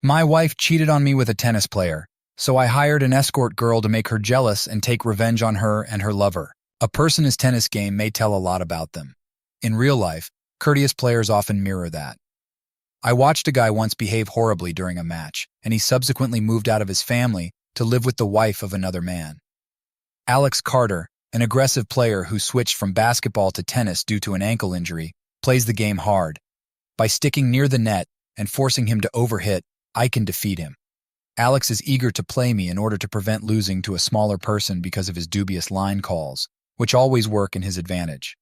My wife cheated on me with a tennis player, so I hired an escort girl to make her jealous and take revenge on her and her lover. A person's tennis game may tell a lot about them. In real life, courteous players often mirror that. I watched a guy once behave horribly during a match, and he subsequently moved out of his family to live with the wife of another man. Alex Carter, an aggressive player who switched from basketball to tennis due to an ankle injury, plays the game hard. By sticking near the net and forcing him to overhit, I can defeat him. Alex is eager to play me in order to prevent losing to a smaller person because of his dubious line calls, which always work in his advantage.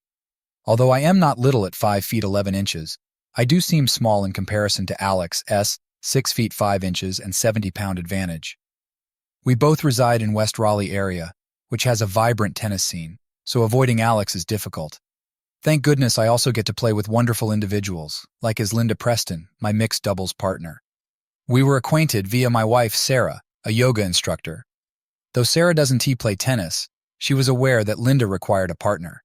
Although I am not little at 5 feet 11 inches, I do seem small in comparison to Alex's 6 feet 5 inches and 70-pound advantage. We both reside in West Raleigh area, which has a vibrant tennis scene, so avoiding Alex is difficult. Thank goodness I also get to play with wonderful individuals, like as Linda Preston, my mixed doubles partner. We were acquainted via my wife Sarah, a yoga instructor. Though Sarah doesn't play tennis, she was aware that Linda required a partner.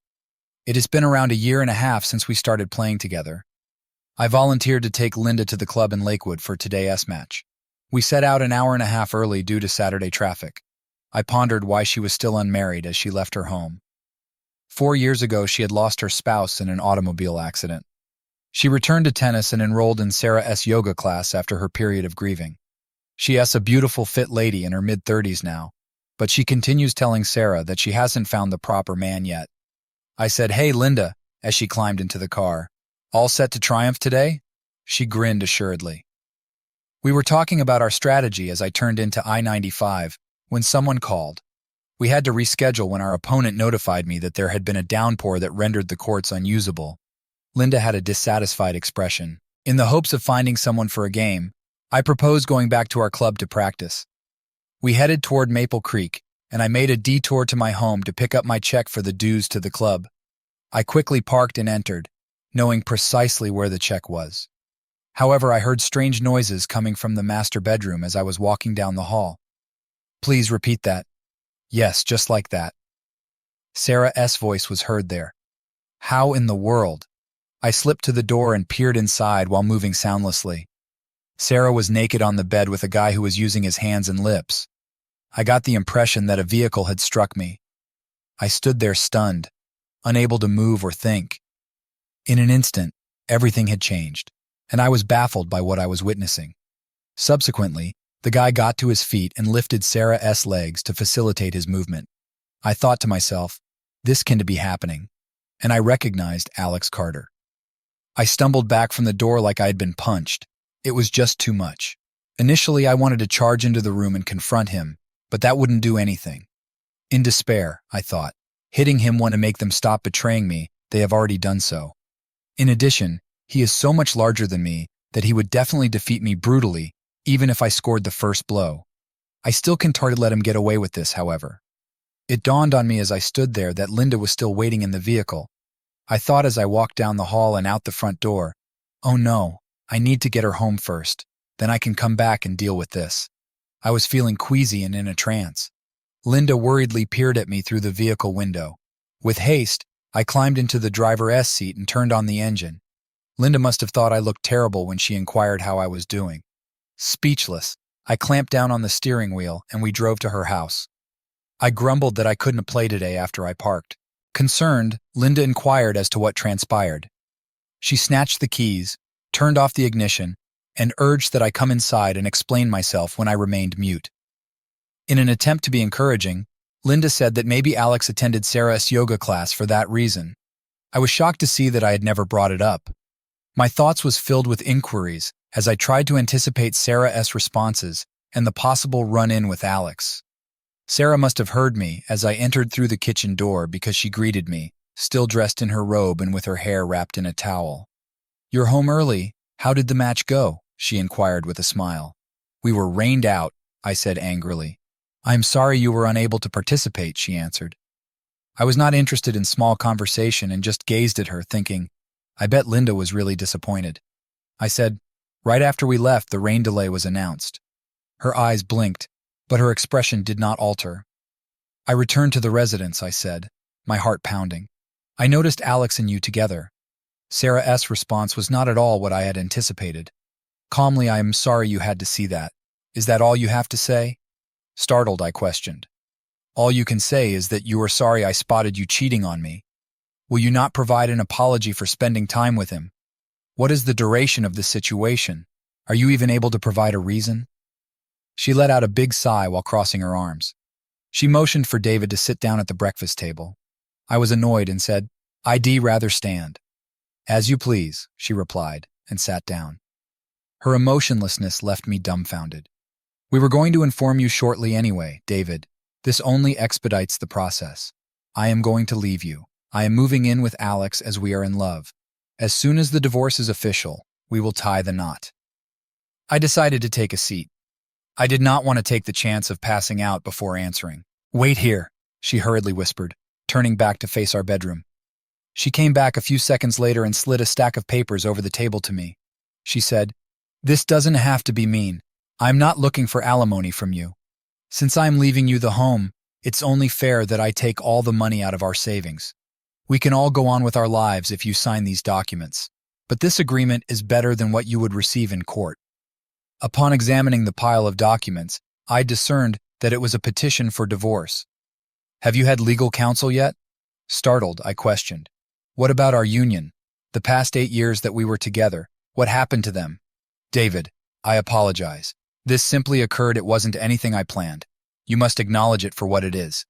It has been around a year and a half since we started playing together. I volunteered to take Linda to the club in Lakewood for today's match. We set out an hour and a half early due to Saturday traffic. I pondered why she was still unmarried as she left her home. 4 years ago, she had lost her spouse in an automobile accident. She returned to tennis and enrolled in Sarah's yoga class after her period of grieving. She is a beautiful, fit lady in her mid-30s now, but she continues telling Sarah that she hasn't found the proper man yet. I said, "Hey, Linda," as she climbed into the car. "All set to triumph today?" She grinned assuredly. We were talking about our strategy as I turned into I-95 when someone called. We had to reschedule when our opponent notified me that there had been a downpour that rendered the courts unusable. Linda had a dissatisfied expression. In the hopes of finding someone for a game, I proposed going back to our club to practice. We headed toward Maple Creek, and I made a detour to my home to pick up my check for the dues to the club. I quickly parked and entered, knowing precisely where the check was. However, I heard strange noises coming from the master bedroom as I was walking down the hall. "Please repeat that." "Yes, just like that." Sarah's voice was heard there. How in the world? I slipped to the door and peered inside while moving soundlessly. Sarah was naked on the bed with a guy who was using his hands and lips. I got the impression that a vehicle had struck me. I stood there stunned, unable to move or think. In an instant, everything had changed, and I was baffled by what I was witnessing. Subsequently, the guy got to his feet and lifted Sarah's legs to facilitate his movement. I thought to myself, this can't be happening, and I recognized Alex Carter. I stumbled back from the door like I had been punched. It was just too much. Initially, I wanted to charge into the room and confront him, but that wouldn't do anything. In despair, I thought, hitting him won't make them stop betraying me. They have already done so. In addition, he is so much larger than me that he would definitely defeat me brutally, even if I scored the first blow. I still can't let him get away with this, however. It dawned on me as I stood there that Linda was still waiting in the vehicle. I thought as I walked down the hall and out the front door, "Oh no, I need to get her home first. Then I can come back and deal with this." I was feeling queasy and in a trance. Linda worriedly peered at me through the vehicle window. With haste, I climbed into the driver's seat and turned on the engine. Linda must have thought I looked terrible when she inquired how I was doing. Speechless, I clamped down on the steering wheel and we drove to her house. I grumbled that I couldn't play today after I parked. Concerned, Linda inquired as to what transpired. She snatched the keys, turned off the ignition, and urged that I come inside and explain myself when I remained mute. In an attempt to be encouraging, Linda said that maybe Alex attended Sarah's yoga class for that reason. I was shocked to see that I had never brought it up. My thoughts was filled with inquiries as I tried to anticipate Sarah's responses and the possible run-in with Alex. Sarah must have heard me as I entered through the kitchen door because she greeted me, still dressed in her robe and with her hair wrapped in a towel. "You're home early. How did the match go?" she inquired with a smile. "We were rained out," I said angrily. "I am sorry you were unable to participate," she answered. I was not interested in small conversation and just gazed at her, thinking, I bet Linda was really disappointed. I said, "Right after we left, the rain delay was announced." Her eyes blinked, but her expression did not alter. "I returned to the residence," I said, my heart pounding. "I noticed Alex and you together." Sarah's response was not at all what I had anticipated. Calmly, I am sorry you had to see that. Is that all you have to say? Startled, I questioned. All you can say is that you are sorry I spotted you cheating on me. Will you not provide an apology for spending time with him? What is the duration of this situation? Are you even able to provide a reason? She let out a big sigh while crossing her arms. She motioned for David to sit down at the breakfast table. I was annoyed and said, "I'd rather stand." "As you please," she replied, and sat down. Her emotionlessness left me dumbfounded. "We were going to inform you shortly anyway, David. This only expedites the process. I am going to leave you. I am moving in with Alex as we are in love. As soon as the divorce is official, we will tie the knot." I decided to take a seat. I did not want to take the chance of passing out before answering. "Wait here," she hurriedly whispered, turning back to face our bedroom. She came back a few seconds later and slid a stack of papers over the table to me. She said, "This doesn't have to be mean. I'm not looking for alimony from you. Since I'm leaving you the home, it's only fair that I take all the money out of our savings. We can all go on with our lives if you sign these documents. But this agreement is better than what you would receive in court." Upon examining the pile of documents, I discerned that it was a petition for divorce. "Have you had legal counsel yet?" Startled, I questioned. "What about our union? The past 8 years that we were together, what happened to them?" "David, I apologize. This simply occurred. It wasn't anything I planned. You must acknowledge it for what it is."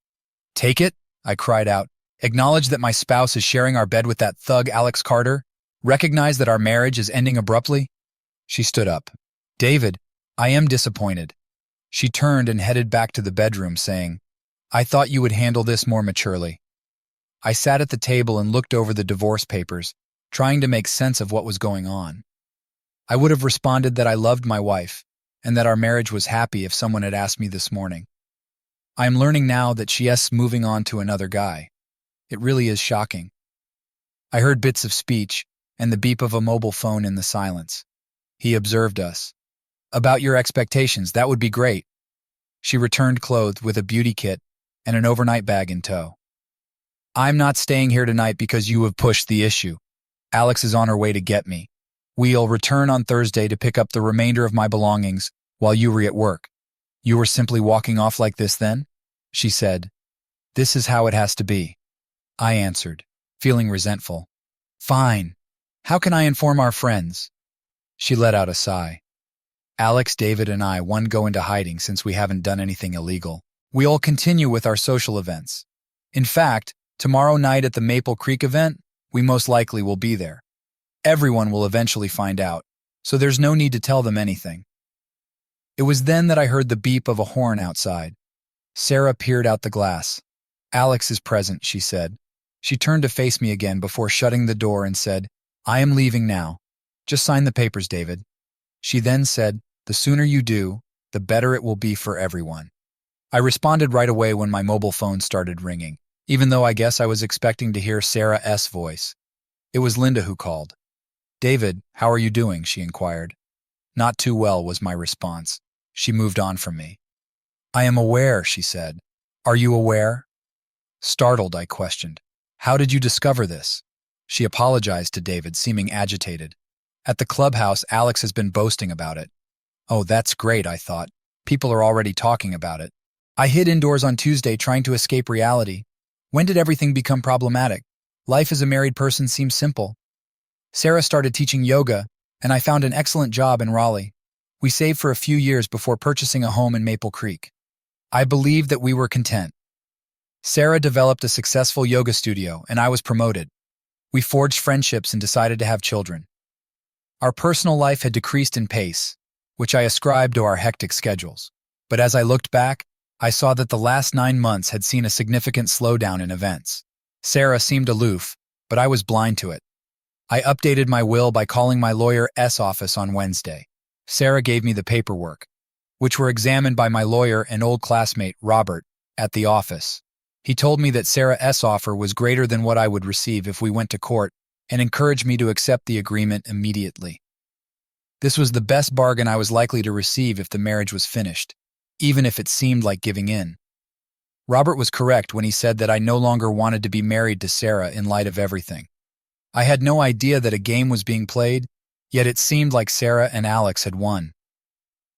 "Take it?" I cried out. "Acknowledge that my spouse is sharing our bed with that thug Alex Carter? Recognize that our marriage is ending abruptly?" She stood up. "David, I am disappointed." She turned and headed back to the bedroom, saying, "I thought you would handle this more maturely." I sat at the table and looked over the divorce papers, trying to make sense of what was going on. I would have responded that I loved my wife, and that our marriage was happy if someone had asked me this morning. I am learning now that she is moving on to another guy. It really is shocking. I heard bits of speech and the beep of a mobile phone in the silence. He observed us. "About your expectations, that would be great." She returned clothed with a beauty kit and an overnight bag in tow. "I'm not staying here tonight because you have pushed the issue. Alex is on her way to get me. We'll return on Thursday to pick up the remainder of my belongings while you were at work." "You were simply walking off like this then?" She said. "This is how it has to be," I answered, feeling resentful. "Fine. How can I inform our friends?" She let out a sigh. "Alex, David, and I won't go into hiding since we haven't done anything illegal. We'll continue with our social events. In fact, tomorrow night at the Maple Creek event, we most likely will be there. Everyone will eventually find out, so there's no need to tell them anything." It was then that I heard the beep of a horn outside. Sarah peered out the glass. "Alex is present," she said. She turned to face me again before shutting the door and said, "I am leaving now. Just sign the papers, David." She then said, "The sooner you do, the better it will be for everyone." I responded right away when my mobile phone started ringing, even though I guess I was expecting to hear Sarah's voice. It was Linda who called. "David, how are you doing?" she inquired. "Not too well," was my response. She moved on from me. "I am aware," she said. "Are you aware?" Startled, I questioned. "How did you discover this?" She apologized to David, seeming agitated. "At the clubhouse, Alex has been boasting about it." "Oh, that's great," I thought. "People are already talking about it." "I hid indoors on Tuesday trying to escape reality. When did everything become problematic? Life as a married person seems simple. Sarah started teaching yoga, and I found an excellent job in Raleigh. We saved for a few years before purchasing a home in Maple Creek. I believed that we were content. Sarah developed a successful yoga studio, and I was promoted. We forged friendships and decided to have children. Our personal life had decreased in pace, which I ascribed to our hectic schedules. But as I looked back, I saw that the last 9 months had seen a significant slowdown in events. Sarah seemed aloof, but I was blind to it. I updated my will by calling my lawyer's office on Wednesday. Sarah gave me the paperwork, which were examined by my lawyer and old classmate, Robert, at the office. He told me that Sarah's offer was greater than what I would receive if we went to court and encouraged me to accept the agreement immediately. This was the best bargain I was likely to receive if the marriage was finished, even if it seemed like giving in. Robert was correct when he said that I no longer wanted to be married to Sarah in light of everything. I had no idea that a game was being played, Yet it seemed like Sarah and Alex had won.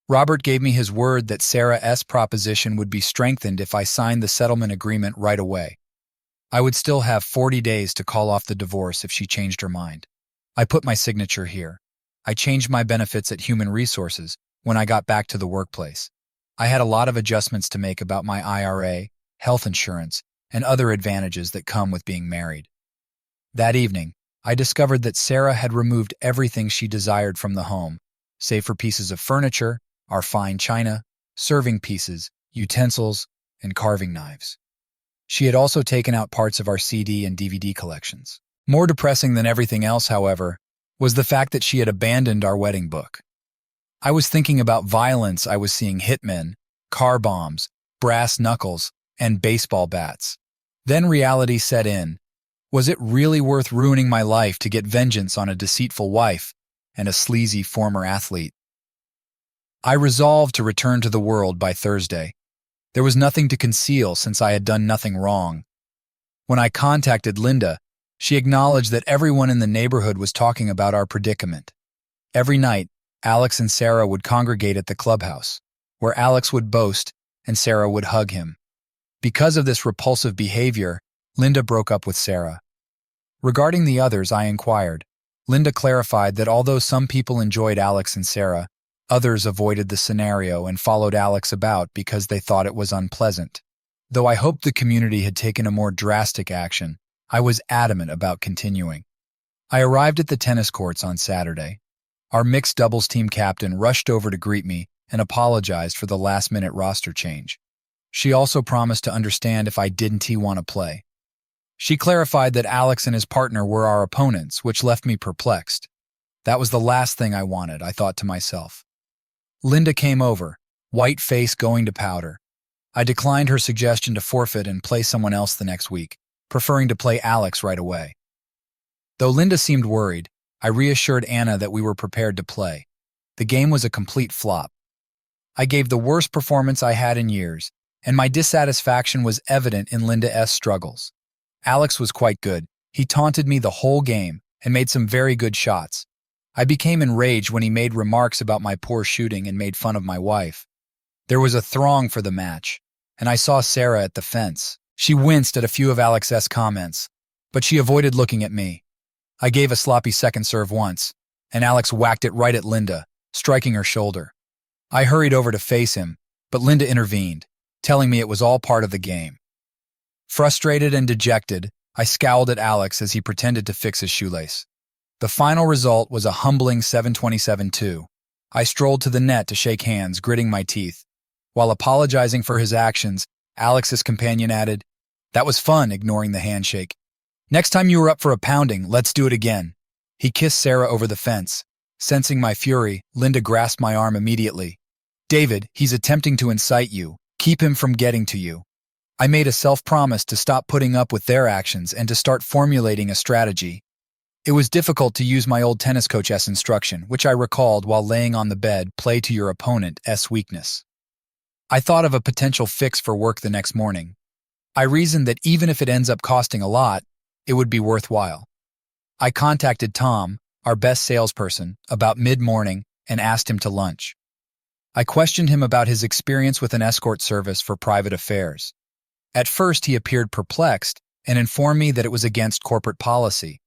Robert gave me his word that Sarah's proposition would be strengthened if I signed the settlement agreement right away. I would still have 40 days to call off the divorce if she changed her mind. I put my signature here. I changed my benefits at Human Resources when I got back to the workplace. I had a lot of adjustments to make about my IRA, health insurance, and other advantages that come with being married. That evening, I discovered that Sarah had removed everything she desired from the home, save for pieces of furniture, our fine china, serving pieces, utensils, and carving knives. She had also taken out parts of our CD and DVD collections. More depressing than everything else, however, was the fact that she had abandoned our wedding book. I was thinking about violence. I was seeing hitmen, car bombs, brass knuckles, and baseball bats. Then reality set in. Was it really worth ruining my life to get vengeance on a deceitful wife and a sleazy former athlete? I resolved to return to the world by Thursday. There was nothing to conceal since I had done nothing wrong. When I contacted Linda, she acknowledged that everyone in the neighborhood was talking about our predicament. Every night, Alex and Sarah would congregate at the clubhouse, where Alex would boast and Sarah would hug him. Because of this repulsive behavior, Linda broke up with Sarah. Regarding the others, I inquired. Linda clarified that although some people enjoyed Alex and Sarah, others avoided the scenario and followed Alex about because they thought it was unpleasant. Though I hoped the community had taken a more drastic action, I was adamant about continuing. I arrived at the tennis courts on Saturday. Our mixed doubles team captain rushed over to greet me and apologized for the last-minute roster change. She also promised to understand if I didn't want to play. She clarified that Alex and his partner were our opponents, which left me perplexed. That was the last thing I wanted, I thought to myself. Linda came over, white face going to powder. I declined her suggestion to forfeit and play someone else the next week, preferring to play Alex right away. Though Linda seemed worried, I reassured Anna that we were prepared to play. The game was a complete flop. I gave the worst performance I had in years, and my dissatisfaction was evident in Linda's struggles. Alex was quite good. He taunted me the whole game and made some very good shots. I became enraged when he made remarks about my poor shooting and made fun of my wife. There was a throng for the match, and I saw Sarah at the fence. She winced at a few of Alex's comments, but she avoided looking at me. I gave a sloppy second serve once, and Alex whacked it right at Linda, striking her shoulder. I hurried over to face him, but Linda intervened, telling me it was all part of the game. Frustrated and dejected, I scowled at Alex as he pretended to fix his shoelace. The final result was a humbling 7-27-2. I strolled to the net to shake hands, gritting my teeth. While apologizing for his actions, Alex's companion added, "That was fun," ignoring the handshake. "Next time you were up for a pounding, let's do it again." He kissed Sarah over the fence. Sensing my fury, Linda grasped my arm immediately. "David, he's attempting to incite you. Keep him from getting to you." I made a self-promise to stop putting up with their actions and to start formulating a strategy. It was difficult to use my old tennis coach's instruction, which I recalled while laying on the bed, play to your opponent's weakness. I thought of a potential fix for work the next morning. I reasoned that even if it ends up costing a lot, it would be worthwhile. I contacted Tom, our best salesperson, about mid-morning and asked him to lunch. I questioned him about his experience with an escort service for private affairs. At first, he appeared perplexed and informed me that it was against corporate policy.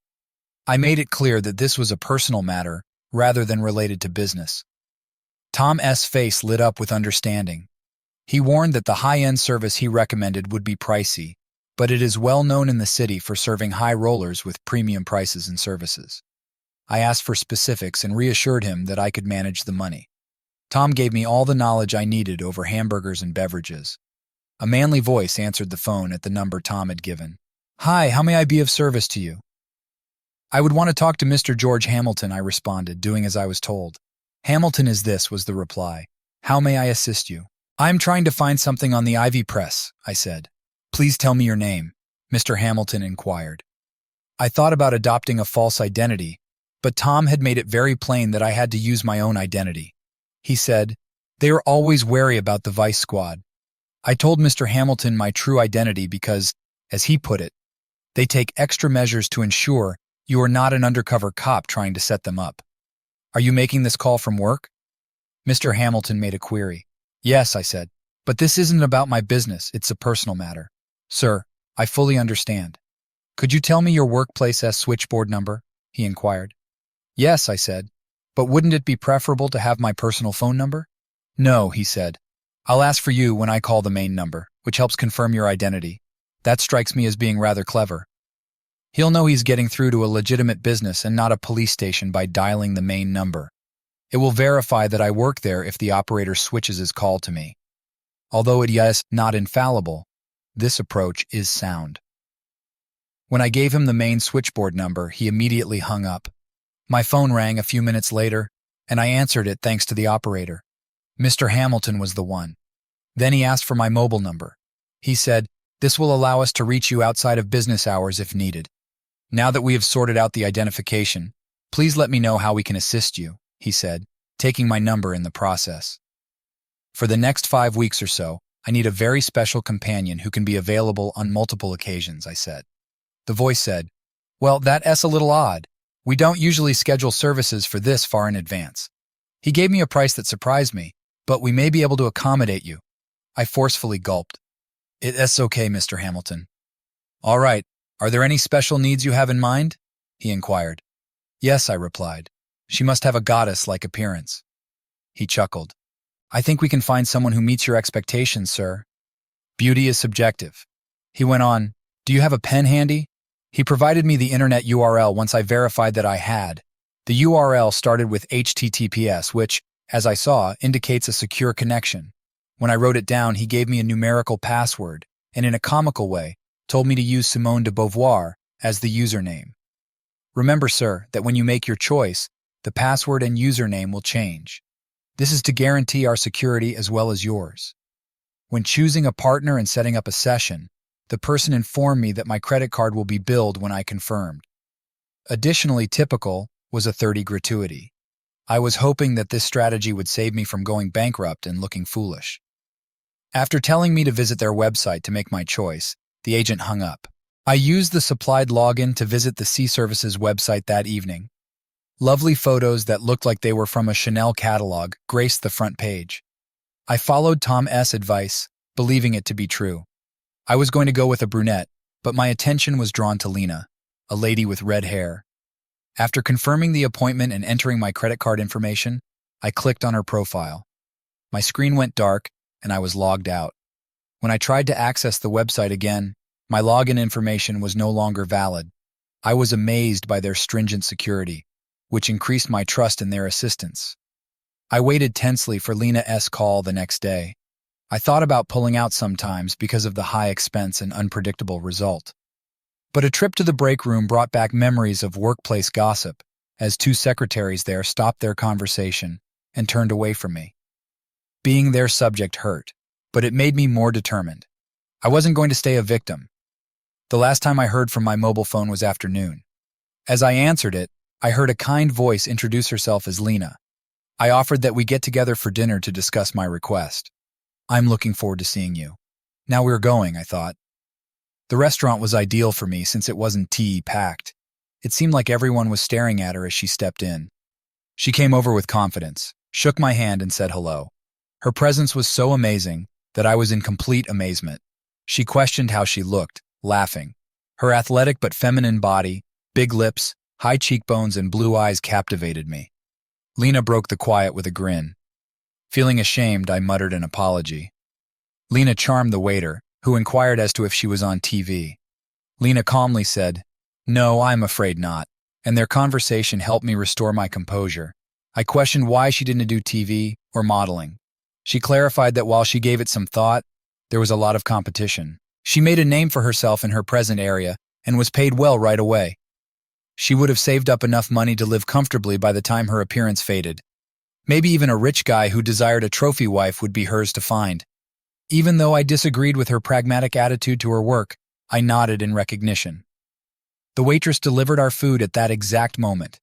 I made it clear that this was a personal matter rather than related to business. Tom's face lit up with understanding. He warned that the high-end service he recommended would be pricey, but it is well known in the city for serving high rollers with premium prices and services. I asked for specifics and reassured him that I could manage the money. Tom gave me all the knowledge I needed over hamburgers and beverages. A manly voice answered the phone at the number Tom had given. "Hi, how may I be of service to you?" "I would want to talk to Mr. George Hamilton," I responded, doing as I was told. "Hamilton is this," was the reply. "How may I assist you?" "I'm trying to find something on the Ivy Press," I said. "Please tell me your name," Mr. Hamilton inquired. I thought about adopting a false identity, but Tom had made it very plain that I had to use my own identity. He said, "They are always wary about the Vice Squad." I told Mr. Hamilton my true identity because, as he put it, they take extra measures to ensure you are not an undercover cop trying to set them up. Are you making this call from work? Mr. Hamilton made a query. Yes, I said. But this isn't about my business, it's a personal matter. Sir, I fully understand. Could you tell me your workplace's switchboard number? He inquired. Yes, I said. But wouldn't it be preferable to have my personal phone number? No, he said. I'll ask for you when I call the main number, which helps confirm your identity. That strikes me as being rather clever. He'll know he's getting through to a legitimate business and not a police station by dialing the main number. It will verify that I work there if the operator switches his call to me. Although it is not infallible, this approach is sound. When I gave him the main switchboard number, he immediately hung up. My phone rang a few minutes later, and I answered it thanks to the operator. Mr. Hamilton was the one. Then he asked for my mobile number. He said, "This will allow us to reach you outside of business hours if needed. Now that we have sorted out the identification, please let me know how we can assist you," he said, taking my number in the process. For the next 5 weeks or so, I need a very special companion who can be available on multiple occasions, I said. The voice said, "Well, that's a little odd. We don't usually schedule services for this far in advance." He gave me a price that surprised me, "But we may be able to accommodate you." I forcefully gulped. "It's okay, Mr. Hamilton." "All right. Are there any special needs you have in mind?" he inquired. "Yes," I replied. "She must have a goddess-like appearance." He chuckled. "I think we can find someone who meets your expectations, sir." "Beauty is subjective." He went on, "Do you have a pen handy?" He provided me the internet URL once I verified that I had. The URL started with HTTPS, which, as I saw, indicates a secure connection. When I wrote it down, he gave me a numerical password, and in a comical way, told me to use Simone de Beauvoir as the username. Remember, sir, that when you make your choice, the password and username will change. This is to guarantee our security as well as yours. When choosing a partner and setting up a session, the person informed me that my credit card will be billed when I confirmed. Additionally typical was a 30 gratuity. I was hoping that this strategy would save me from going bankrupt and looking foolish. After telling me to visit their website to make my choice, the agent hung up. I used the supplied login to visit the C-Services website that evening. Lovely photos that looked like they were from a Chanel catalog graced the front page. I followed Tom's advice, believing it to be true. I was going to go with a brunette, but my attention was drawn to Lena, a lady with red hair. After confirming the appointment and entering my credit card information, I clicked on her profile. My screen went dark, and I was logged out. When I tried to access the website again, my login information was no longer valid. I was amazed by their stringent security, which increased my trust in their assistance. I waited tensely for Lena's call the next day. I thought about pulling out sometimes because of the high expense and unpredictable result. But a trip to the break room brought back memories of workplace gossip, as 2 secretaries there stopped their conversation and turned away from me. Being their subject hurt, but it made me more determined. I wasn't going to stay a victim. The last time I heard from my mobile phone was afternoon. As I answered it, I heard a kind voice introduce herself as Lena. I offered that we get together for dinner to discuss my request. "I'm looking forward to seeing you." Now we're going, I thought. The restaurant was ideal for me since it wasn't tea-packed. It seemed like everyone was staring at her as she stepped in. She came over with confidence, shook my hand, and said hello. Her presence was so amazing that I was in complete amazement. She questioned how she looked, laughing. Her athletic but feminine body, big lips, high cheekbones, and blue eyes captivated me. Lena broke the quiet with a grin. Feeling ashamed, I muttered an apology. Lena charmed the waiter, who inquired as to if she was on TV. Lena calmly said, "No, I'm afraid not," and their conversation helped me restore my composure. I questioned why she didn't do TV or modeling. She clarified that while she gave it some thought, there was a lot of competition. She made a name for herself in her present area and was paid well right away. She would have saved up enough money to live comfortably by the time her appearance faded. Maybe even a rich guy who desired a trophy wife would be hers to find. Even though I disagreed with her pragmatic attitude to her work, I nodded in recognition. The waitress delivered our food at that exact moment.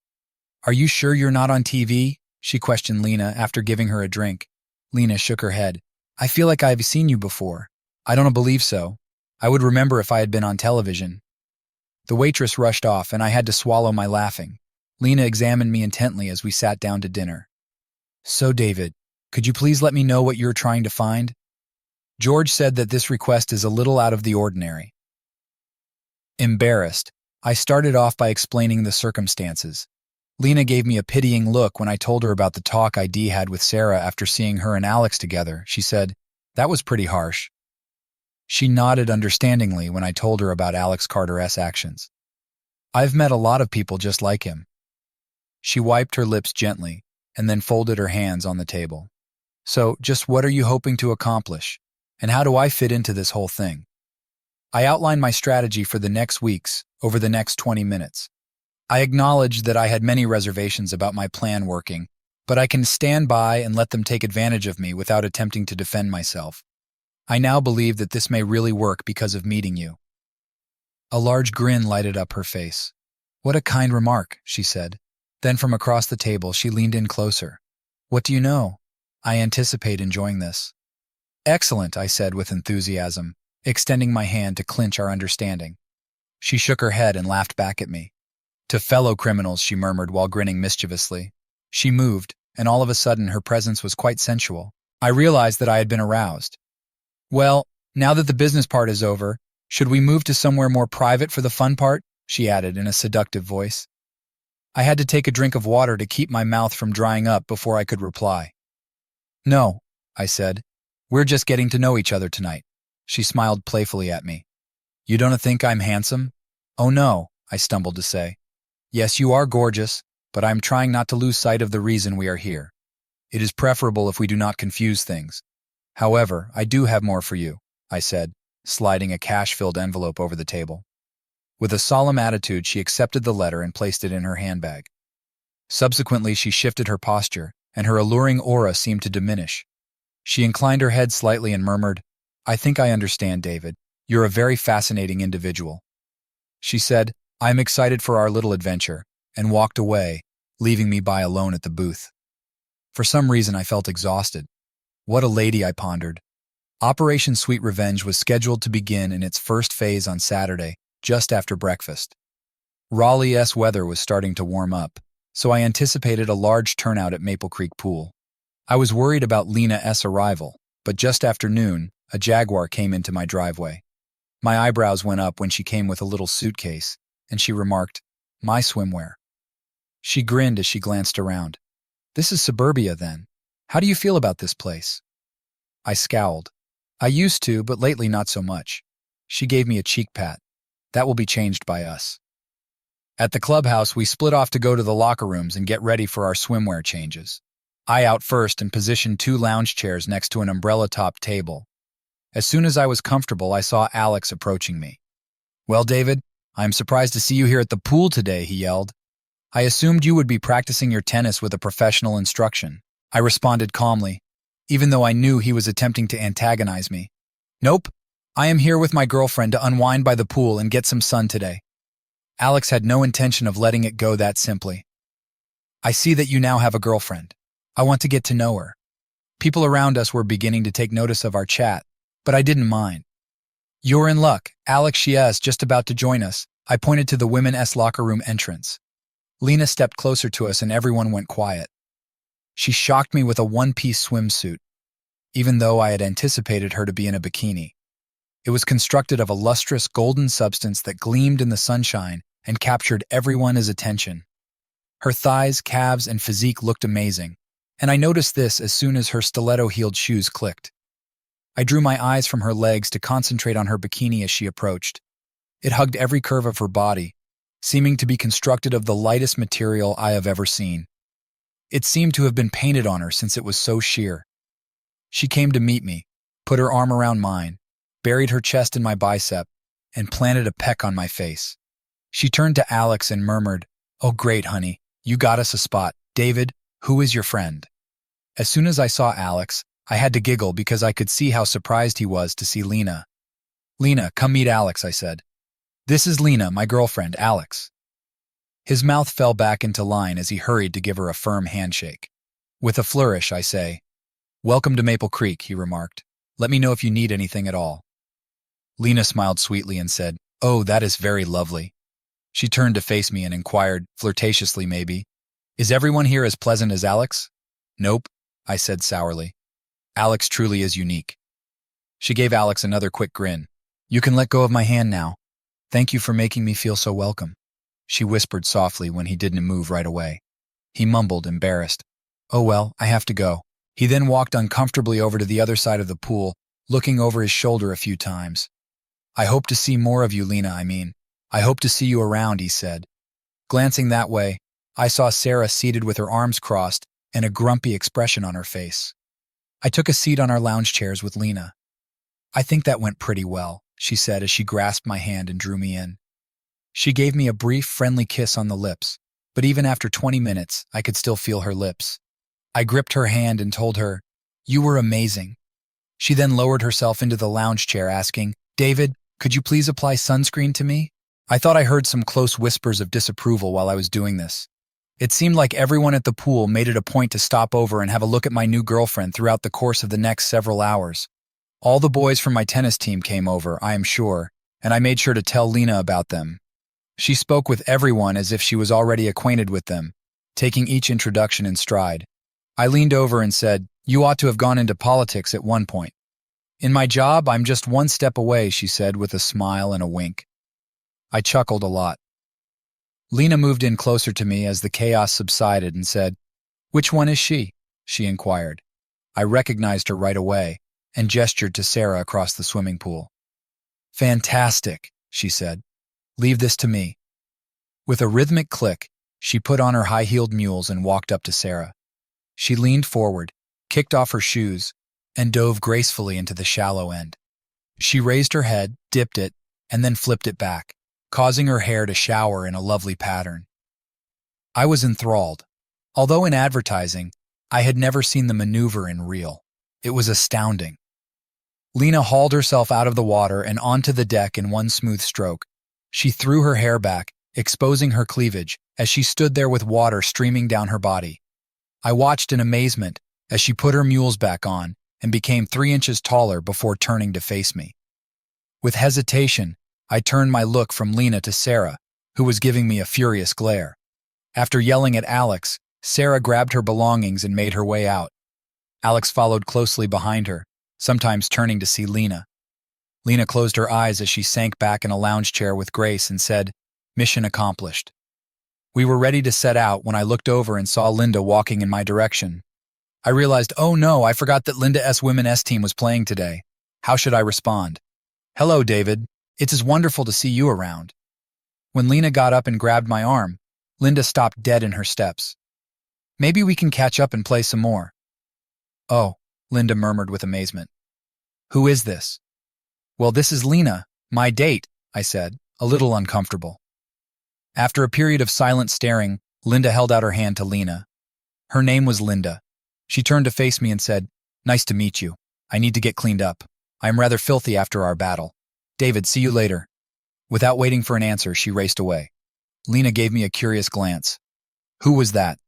"Are you sure you're not on TV?" she questioned Lena after giving her a drink. Lena shook her head. "I feel like I've seen you before." "I don't believe so. I would remember if I had been on television." The waitress rushed off, and I had to swallow my laughing. Lena examined me intently as we sat down to dinner. So, David, could you please let me know what you're trying to find? George said that this request is a little out of the ordinary. Embarrassed, I started off by explaining the circumstances. Lena gave me a pitying look when I told her about the talk ID had with Sarah after seeing her and Alex together. She said, "That was pretty harsh." She nodded understandingly when I told her about Alex Carter's actions. "I've met a lot of people just like him." She wiped her lips gently and then folded her hands on the table. "So, just what are you hoping to accomplish? And how do I fit into this whole thing?" I outlined my strategy for the next weeks, over the next 20 minutes. I acknowledged that I had many reservations about my plan working, but I can stand by and let them take advantage of me without attempting to defend myself. I now believe that this may really work because of meeting you. A large grin lighted up her face. "What a kind remark," she said. Then from across the table, she leaned in closer. "What do you know? I anticipate enjoying this." "Excellent," I said with enthusiasm, extending my hand to clinch our understanding. She shook her head and laughed back at me. "To fellow criminals," she murmured while grinning mischievously. She moved, and all of a sudden her presence was quite sensual. I realized that I had been aroused. "Well, now that the business part is over, should we move to somewhere more private for the fun part?" she added in a seductive voice. I had to take a drink of water to keep my mouth from drying up before I could reply. "No," I said. "We're just getting to know each other tonight." She smiled playfully at me. "You don't think I'm handsome?" "Oh no," I stumbled to say. "Yes, you are gorgeous, but I'm trying not to lose sight of the reason we are here. It is preferable if we do not confuse things. However, I do have more for you," I said, sliding a cash-filled envelope over the table. With a solemn attitude, she accepted the letter and placed it in her handbag. Subsequently, she shifted her posture, and her alluring aura seemed to diminish. She inclined her head slightly and murmured, "I think I understand, David. You're a very fascinating individual." She said, "I'm excited for our little adventure," and walked away, leaving me by alone at the booth. For some reason, I felt exhausted. What a lady, I pondered. Operation Sweet Revenge was scheduled to begin in its first phase on Saturday, just after breakfast. Raleigh's weather was starting to warm up, so I anticipated a large turnout at Maple Creek Pool. I was worried about Lena's arrival, but just after noon, a Jaguar came into my driveway. My eyebrows went up when she came with a little suitcase, and she remarked, "My swimwear." She grinned as she glanced around. "This is suburbia, then. How do you feel about this place?" I scowled. "I used to, but lately not so much." She gave me a cheek pat. "That will be changed by us." At the clubhouse, we split off to go to the locker rooms and get ready for our swimwear changes. I out first and positioned 2 lounge chairs next to an umbrella-topped table. As soon as I was comfortable, I saw Alex approaching me. "Well, David, I am surprised to see you here at the pool today," he yelled. "I assumed you would be practicing your tennis with a professional instruction." I responded calmly, even though I knew he was attempting to antagonize me. "Nope, I am here with my girlfriend to unwind by the pool and get some sun today." Alex had no intention of letting it go that simply. "I see that you now have a girlfriend. I want to get to know her." People around us were beginning to take notice of our chat, but I didn't mind. "You're in luck. Alex, she is just about to join us." I pointed to the women's locker room entrance. Lena stepped closer to us and everyone went quiet. She shocked me with a one-piece swimsuit, even though I had anticipated her to be in a bikini. It was constructed of a lustrous golden substance that gleamed in the sunshine and captured everyone's attention. Her thighs, calves, and physique looked amazing, and I noticed this as soon as her stiletto-heeled shoes clicked. I drew my eyes from her legs to concentrate on her bikini as she approached. It hugged every curve of her body, seeming to be constructed of the lightest material I have ever seen. It seemed to have been painted on her since it was so sheer. She came to meet me, put her arm around mine, buried her chest in my bicep, and planted a peck on my face. She turned to Alex and murmured, "Oh great, honey, you got us a spot. David, who is your friend?" As soon as I saw Alex, I had to giggle because I could see how surprised he was to see Lena. "Lena, come meet Alex," I said. "This is Lena, my girlfriend, Alex." His mouth fell back into line as he hurried to give her a firm handshake. With a flourish, I say, "Welcome to Maple Creek," he remarked. "Let me know if you need anything at all." Lena smiled sweetly and said, "Oh, that is very lovely." She turned to face me and inquired, flirtatiously maybe, "Is everyone here as pleasant as Alex?" "Nope," I said sourly. "Alex truly is unique." She gave Alex another quick grin. "You can let go of my hand now. Thank you for making me feel so welcome," she whispered softly when he didn't move right away. He mumbled, embarrassed. "Oh well, I have to go." He then walked uncomfortably over to the other side of the pool, looking over his shoulder a few times. "I hope to see more of you, Lena, I hope to see you around," he said. Glancing that way, I saw Sarah seated with her arms crossed and a grumpy expression on her face. I took a seat on our lounge chairs with Lena. "I think that went pretty well," she said as she grasped my hand and drew me in. She gave me a brief, friendly kiss on the lips, but even after 20 minutes, I could still feel her lips. I gripped her hand and told her, "You were amazing." She then lowered herself into the lounge chair, asking, "David, could you please apply sunscreen to me?" I thought I heard some close whispers of disapproval while I was doing this. It seemed like everyone at the pool made it a point to stop over and have a look at my new girlfriend throughout the course of the next several hours. All the boys from my tennis team came over, I am sure, and I made sure to tell Lena about them. She spoke with everyone as if she was already acquainted with them, taking each introduction in stride. I leaned over and said, "You ought to have gone into politics at one point." "In my job, I'm just one step away," she said with a smile and a wink. I chuckled a lot. Lena moved in closer to me as the chaos subsided and said, "Which one is she?" she inquired. I recognized her right away and gestured to Sarah across the swimming pool. "Fantastic," she said. "Leave this to me." With a rhythmic click, she put on her high-heeled mules and walked up to Sarah. She leaned forward, kicked off her shoes, and dove gracefully into the shallow end. She raised her head, dipped it, and then flipped it back, causing her hair to shower in a lovely pattern. I was enthralled. Although in advertising, I had never seen the maneuver in real. It was astounding. Lena hauled herself out of the water and onto the deck in one smooth stroke. She threw her hair back, exposing her cleavage, as she stood there with water streaming down her body. I watched in amazement as she put her mules back on and became 3 inches taller before turning to face me. With hesitation, I turned my look from Lena to Sarah, who was giving me a furious glare. After yelling at Alex, Sarah grabbed her belongings and made her way out. Alex followed closely behind her, sometimes turning to see Lena. Lena closed her eyes as she sank back in a lounge chair with grace and said, "Mission accomplished." We were ready to set out when I looked over and saw Linda walking in my direction. I realized, oh no, I forgot that Linda S. Women S team was playing today. How should I respond? "Hello, David. It's as wonderful to see you around." When Lena got up and grabbed my arm, Linda stopped dead in her steps. "Maybe we can catch up and play some more." "Oh," Linda murmured with amazement. "Who is this?" "Well, this is Lena, my date," I said, a little uncomfortable. After a period of silent staring, Linda held out her hand to Lena. Her name was Linda. She turned to face me and said, "Nice to meet you. I need to get cleaned up. I am rather filthy after our battle. David, see you later." Without waiting for an answer, she raced away. Lena gave me a curious glance. "Who was that?"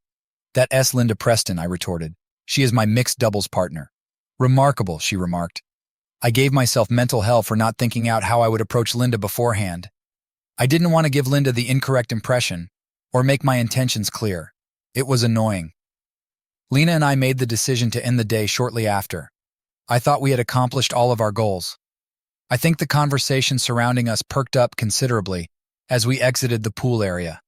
"That S. Linda Preston," I retorted. "She is my mixed doubles partner." "Remarkable," she remarked. I gave myself mental hell for not thinking out how I would approach Linda beforehand. I didn't want to give Linda the incorrect impression or make my intentions clear. It was annoying. Lena and I made the decision to end the day shortly after. I thought we had accomplished all of our goals. I think the conversation surrounding us perked up considerably as we exited the pool area.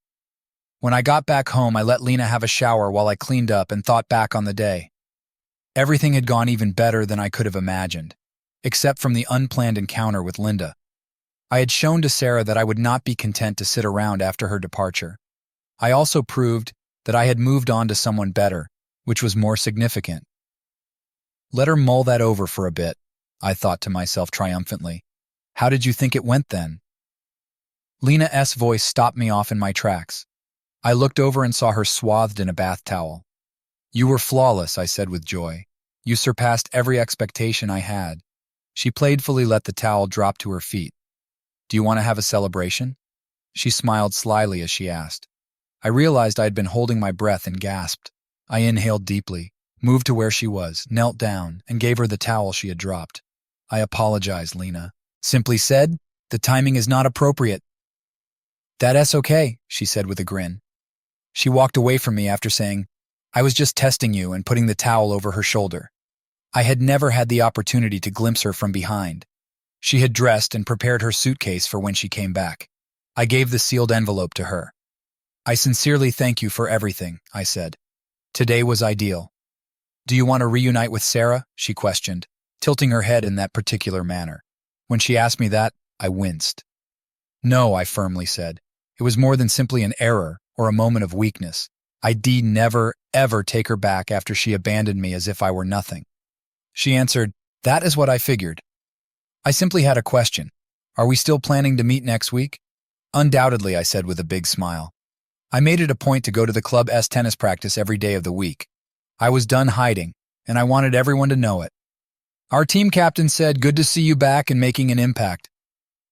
When I got back home, I let Lena have a shower while I cleaned up and thought back on the day. Everything had gone even better than I could have imagined, except from the unplanned encounter with Linda. I had shown to Sarah that I would not be content to sit around after her departure. I also proved that I had moved on to someone better, which was more significant. Let her mull that over for a bit, I thought to myself triumphantly. How did you think it went then? Lena S.'s voice stopped me off in my tracks. I looked over and saw her swathed in a bath towel. "You were flawless," I said with joy. "You surpassed every expectation I had." She playfully let the towel drop to her feet. "Do you want to have a celebration?" She smiled slyly as she asked. I realized I had been holding my breath and gasped. I inhaled deeply, moved to where she was, knelt down, and gave her the towel she had dropped. "I apologize, Lena." Simply said, "The timing is not appropriate." "That's okay," she said with a grin. She walked away from me after saying, "I was just testing you," and putting the towel over her shoulder. I had never had the opportunity to glimpse her from behind. She had dressed and prepared her suitcase for when she came back. I gave the sealed envelope to her. "I sincerely thank you for everything," I said. "Today was ideal." "Do you want to reunite with Sarah?" she questioned, tilting her head in that particular manner. When she asked me that, I winced. "No," I firmly said. "It was more than simply an error or a moment of weakness. I'd never, ever take her back after she abandoned me as if I were nothing." She answered, "That is what I figured." I simply had a question. "Are we still planning to meet next week?" "Undoubtedly," I said with a big smile. I made it a point to go to the club's tennis practice every day of the week. I was done hiding, and I wanted everyone to know it. Our team captain said, "Good to see you back and making an impact."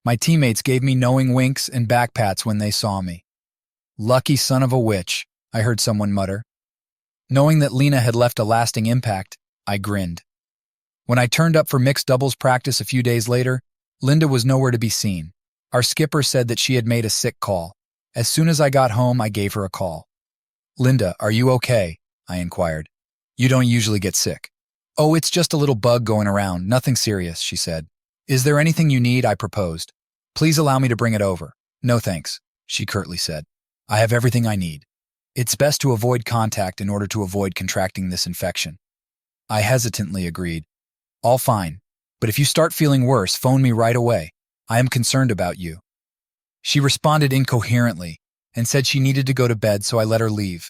My teammates gave me knowing winks and back pats when they saw me. "Lucky son of a witch," I heard someone mutter. Knowing that Lena had left a lasting impact, I grinned. When I turned up for mixed doubles practice a few days later, Linda was nowhere to be seen. Our skipper said that she had made a sick call. As soon as I got home, I gave her a call. "Linda, are you okay?" I inquired. "You don't usually get sick." "Oh, it's just a little bug going around, nothing serious," she said. "Is there anything you need?" I proposed. "Please allow me to bring it over." "No thanks," she curtly said. "I have everything I need. It's best to avoid contact in order to avoid contracting this infection." I hesitantly agreed. "All fine, but if you start feeling worse, phone me right away. I am concerned about you." She responded incoherently and said she needed to go to bed, so I let her leave.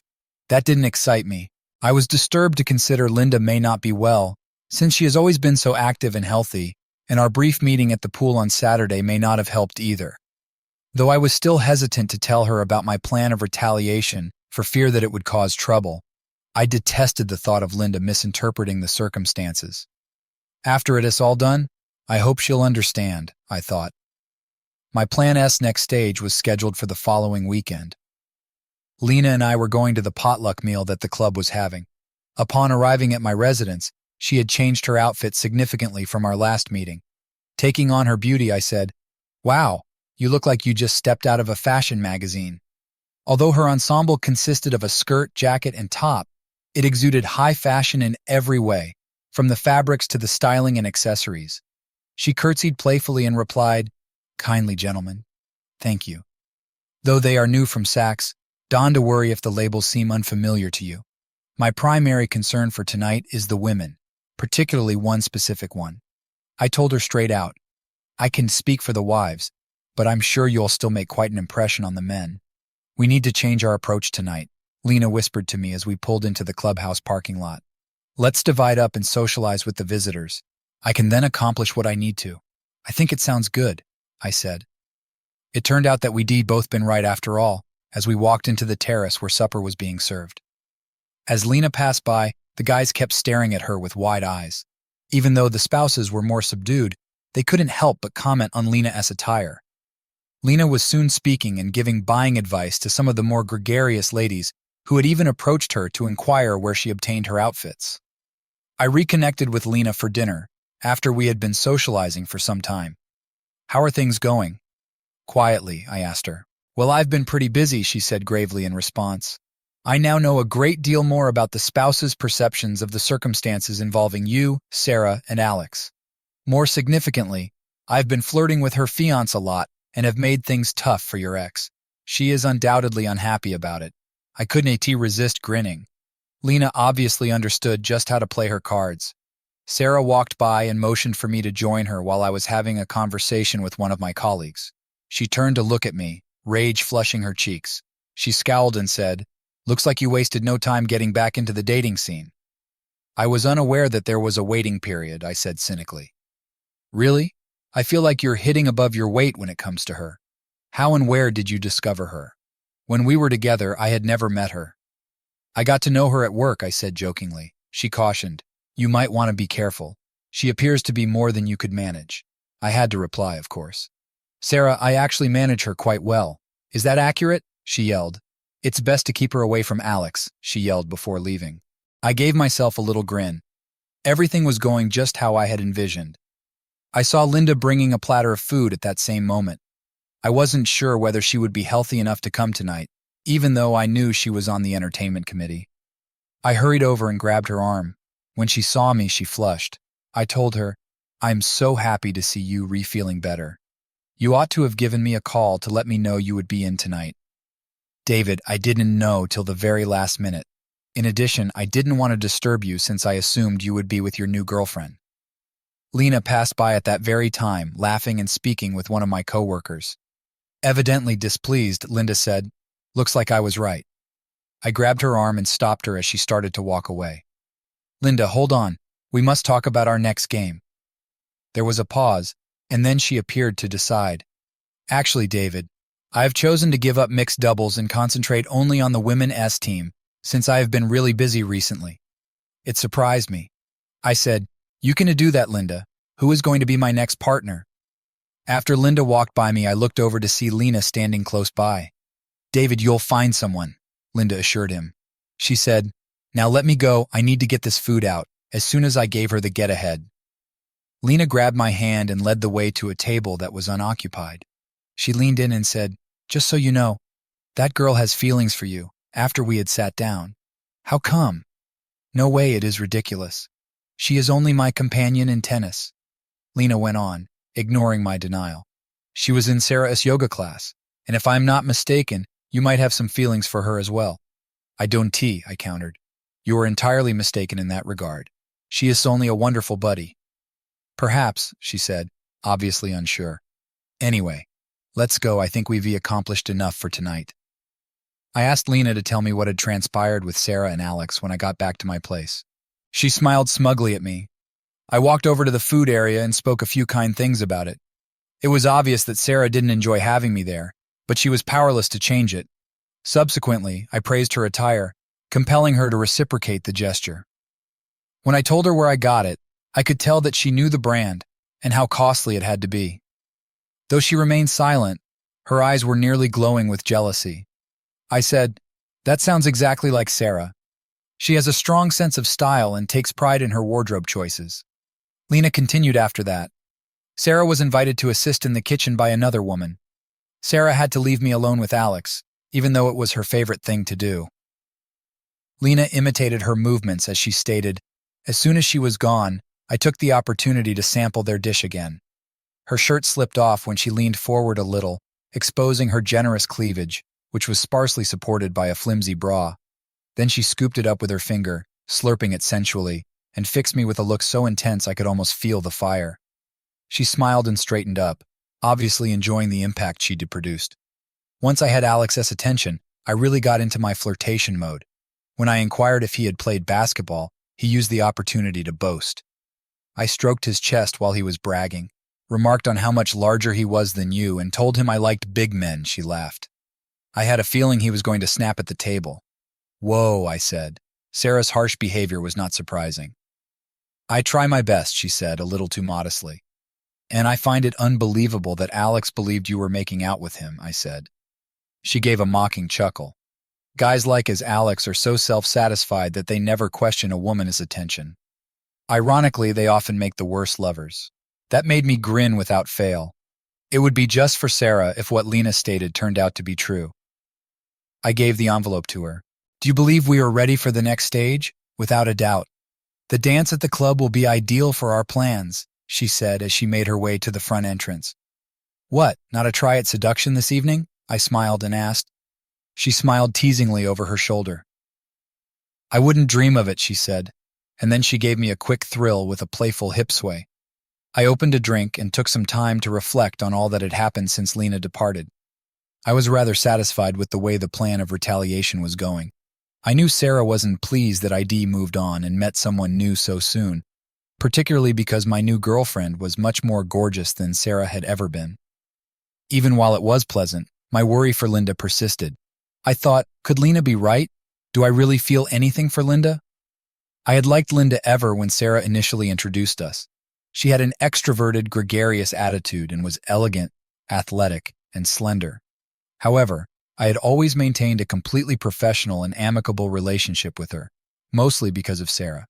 That didn't excite me. I was disturbed to consider Linda may not be well, since she has always been so active and healthy, and our brief meeting at the pool on Saturday may not have helped either. Though I was still hesitant to tell her about my plan of retaliation for fear that it would cause trouble, I detested the thought of Linda misinterpreting the circumstances. After it is all done, I hope she'll understand, I thought. My Plan S next stage was scheduled for the following weekend. Lena and I were going to the potluck meal that the club was having. Upon arriving at my residence, she had changed her outfit significantly from our last meeting. Taking on her beauty, I said, "Wow, you look like you just stepped out of a fashion magazine." Although her ensemble consisted of a skirt, jacket, and top, it exuded high fashion in every way, from the fabrics to the styling and accessories. She curtsied playfully and replied, "Kindly, gentlemen. Thank you. Though they are new from Saks, don't to worry if the labels seem unfamiliar to you. My primary concern for tonight is the women, particularly one specific one." I told her straight out, "I can speak for the wives, but I'm sure you'll still make quite an impression on the men. We need to change our approach tonight," Lena whispered to me as we pulled into the clubhouse parking lot. "Let's divide up and socialize with the visitors. I can then accomplish what I need to." "I think it sounds good," I said. It turned out that we'd both been right after all, as we walked into the terrace where supper was being served. As Lena passed by, the guys kept staring at her with wide eyes. Even though the spouses were more subdued, they couldn't help but comment on Lena's attire. Lena was soon speaking and giving buying advice to some of the more gregarious ladies who had even approached her to inquire where she obtained her outfits. I reconnected with Lena for dinner, after we had been socializing for some time. "How are things going?" Quietly, I asked her. "Well, I've been pretty busy," she said gravely in response. "I now know a great deal more about the spouse's perceptions of the circumstances involving you, Sarah, and Alex. More significantly, I've been flirting with her fiancé a lot and have made things tough for your ex. She is undoubtedly unhappy about it." I couldn't resist grinning. Lena obviously understood just how to play her cards. Sarah walked by and motioned for me to join her while I was having a conversation with one of my colleagues. She turned to look at me, rage flushing her cheeks. She scowled and said, "Looks like you wasted no time getting back into the dating scene." "I was unaware that there was a waiting period," I said cynically. "Really? I feel like you're hitting above your weight when it comes to her. How and where did you discover her?" "When we were together, I had never met her." "I got to know her at work," I said jokingly. She cautioned, "You might want to be careful. She appears to be more than you could manage." I had to reply, of course. "Sarah, I actually manage her quite well." "Is that accurate?" she yelled. "It's best to keep her away from Alex," she yelled before leaving. I gave myself a little grin. Everything was going just how I had envisioned. I saw Linda bringing a platter of food at that same moment. I wasn't sure whether she would be healthy enough to come tonight, even though I knew she was on the entertainment committee. I hurried over and grabbed her arm. When she saw me, she flushed. I told her, "I'm so happy to see you feeling better. You ought to have given me a call to let me know you would be in tonight." "David, I didn't know till the very last minute. In addition, I didn't want to disturb you since I assumed you would be with your new girlfriend." Lena passed by at that very time, laughing and speaking with one of my coworkers. Evidently displeased, Linda said, "Looks like I was right." I grabbed her arm and stopped her as she started to walk away. "Linda, hold on. We must talk about our next game." There was a pause, and then she appeared to decide. "Actually, David, I have chosen to give up mixed doubles and concentrate only on the women's team, since I have been really busy recently." It surprised me. I said, "You can do that, Linda. Who is going to be my next partner?" After Linda walked by me, I looked over to see Lena standing close by. "David, you'll find someone," Linda assured him. She said, "Now let me go. I need to get this food out," as soon as I gave her the get-ahead. Lena grabbed my hand and led the way to a table that was unoccupied. She leaned in and said, "Just so you know, that girl has feelings for you," after we had sat down. "How come?" "No way, it is ridiculous. She is only my companion in tennis," Lena went on, ignoring my denial. "She was in Sarah's yoga class, and if I'm not mistaken, you might have some feelings for her as well." "I don't," I countered. "You are entirely mistaken in that regard. She is only a wonderful buddy." "Perhaps," she said, obviously unsure. "Anyway, let's go. I think we've accomplished enough for tonight." I asked Lena to tell me what had transpired with Sarah and Alex when I got back to my place. She smiled smugly at me. I walked over to the food area and spoke a few kind things about it. It was obvious that Sarah didn't enjoy having me there, but she was powerless to change it. Subsequently, I praised her attire, compelling her to reciprocate the gesture. When I told her where I got it, I could tell that she knew the brand and how costly it had to be. Though she remained silent, her eyes were nearly glowing with jealousy. I said, "That sounds exactly like Sarah. She has a strong sense of style and takes pride in her wardrobe choices." Lena continued after that. "Sarah was invited to assist in the kitchen by another woman. Sarah had to leave me alone with Alex, even though it was her favorite thing to do." Lena imitated her movements as she stated, "As soon as she was gone, I took the opportunity to sample their dish again." Her shirt slipped off when she leaned forward a little, exposing her generous cleavage, which was sparsely supported by a flimsy bra. Then she scooped it up with her finger, slurping it sensually, and fixed me with a look so intense I could almost feel the fire. She smiled and straightened up, obviously enjoying the impact she'd produced. Once I had Alex's attention, I really got into my flirtation mode. When I inquired if he had played basketball, he used the opportunity to boast. I stroked his chest while he was bragging, remarked on how much larger he was than you, and told him I liked big men, she laughed. I had a feeling he was going to snap at the table. "Whoa," I said. Sarah's harsh behavior was not surprising. "I try my best," she said, a little too modestly. "And I find it unbelievable that Alex believed you were making out with him," I said. She gave a mocking chuckle. "Guys like as Alex are so self-satisfied that they never question a woman's attention. Ironically, they often make the worst lovers." That made me grin without fail. It would be just for Sarah if what Lena stated turned out to be true. I gave the envelope to her. "Do you believe we are ready for the next stage?" "Without a doubt. The dance at the club will be ideal for our plans," she said as she made her way to the front entrance. "What, not a try at seduction this evening?" I smiled and asked. She smiled teasingly over her shoulder. "I wouldn't dream of it," she said, and then she gave me a quick thrill with a playful hip sway. I opened a drink and took some time to reflect on all that had happened since Lena departed. I was rather satisfied with the way the plan of retaliation was going. I knew Sarah wasn't pleased that ID moved on and met someone new so soon, particularly because my new girlfriend was much more gorgeous than Sarah had ever been. Even while it was pleasant, my worry for Linda persisted. I thought, could Lena be right? Do I really feel anything for Linda? I had liked Linda ever when Sarah initially introduced us. She had an extroverted, gregarious attitude and was elegant, athletic, and slender. However, I had always maintained a completely professional and amicable relationship with her, mostly because of Sarah.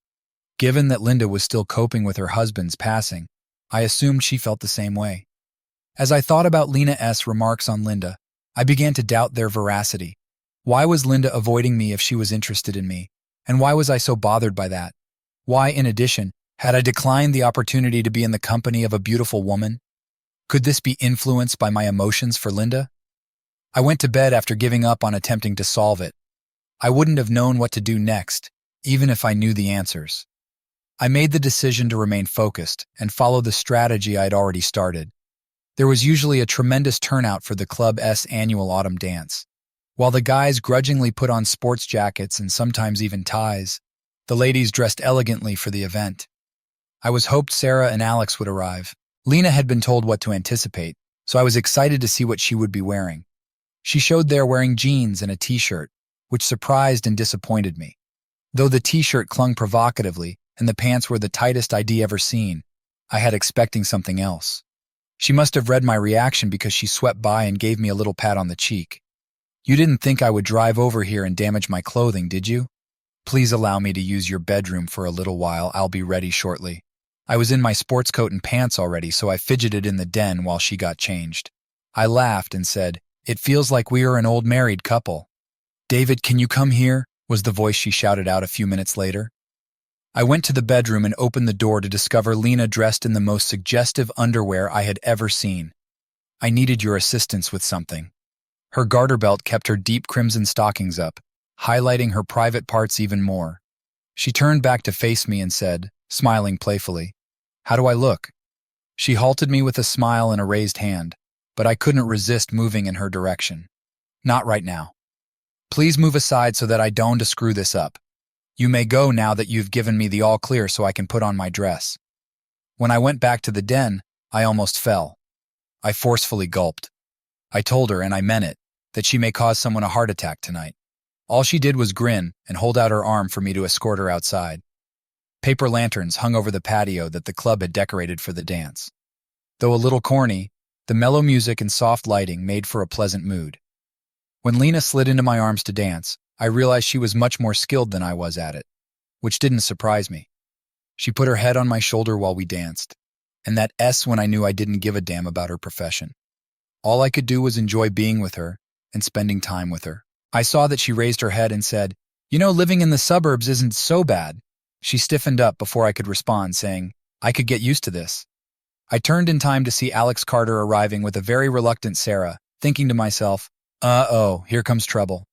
Given that Linda was still coping with her husband's passing, I assumed she felt the same way. As I thought about Lena S.'s remarks on Linda, I began to doubt their veracity. Why was Linda avoiding me if she was interested in me? And why was I so bothered by that? Why, in addition, had I declined the opportunity to be in the company of a beautiful woman? Could this be influenced by my emotions for Linda? I went to bed after giving up on attempting to solve it. I wouldn't have known what to do next, even if I knew the answers. I made the decision to remain focused and follow the strategy I'd already started. There was usually a tremendous turnout for the club's annual autumn dance. While the guys grudgingly put on sports jackets and sometimes even ties, the ladies dressed elegantly for the event. I was hoped Sarah and Alex would arrive. Lena had been told what to anticipate, so I was excited to see what she would be wearing. She showed there wearing jeans and a t-shirt, which surprised and disappointed me. Though the t-shirt clung provocatively and the pants were the tightest I'd ever seen, I had expecting something else. She must have read my reaction because she swept by and gave me a little pat on the cheek. "You didn't think I would drive over here and damage my clothing, did you? Please allow me to use your bedroom for a little while. I'll be ready shortly." I was in my sports coat and pants already, so I fidgeted in the den while she got changed. I laughed and said, "It feels like we are an old married couple." "David, can you come here?" was the voice she shouted out a few minutes later. I went to the bedroom and opened the door to discover Lena dressed in the most suggestive underwear I had ever seen. "I needed your assistance with something." Her garter belt kept her deep crimson stockings up, highlighting her private parts even more. She turned back to face me and said, smiling playfully, "How do I look?" She halted me with a smile and a raised hand, but I couldn't resist moving in her direction. "Not right now. Please move aside so that I don't screw this up. You may go now that you've given me the all clear so I can put on my dress." When I went back to the den, I almost fell. I forcefully gulped. I told her, and I meant it, that she may cause someone a heart attack tonight. All she did was grin and hold out her arm for me to escort her outside. Paper lanterns hung over the patio that the club had decorated for the dance. Though a little corny, the mellow music and soft lighting made for a pleasant mood. When Lena slid into my arms to dance, I realized she was much more skilled than I was at it, which didn't surprise me. She put her head on my shoulder while we danced, and that when I knew I didn't give a damn about her profession. All I could do was enjoy being with her and spending time with her. I saw that she raised her head and said, "You know, living in the suburbs isn't so bad." She stiffened up before I could respond, saying, "I could get used to this." I turned in time to see Alex Carter arriving with a very reluctant Sarah, thinking to myself, "Uh-oh, here comes trouble."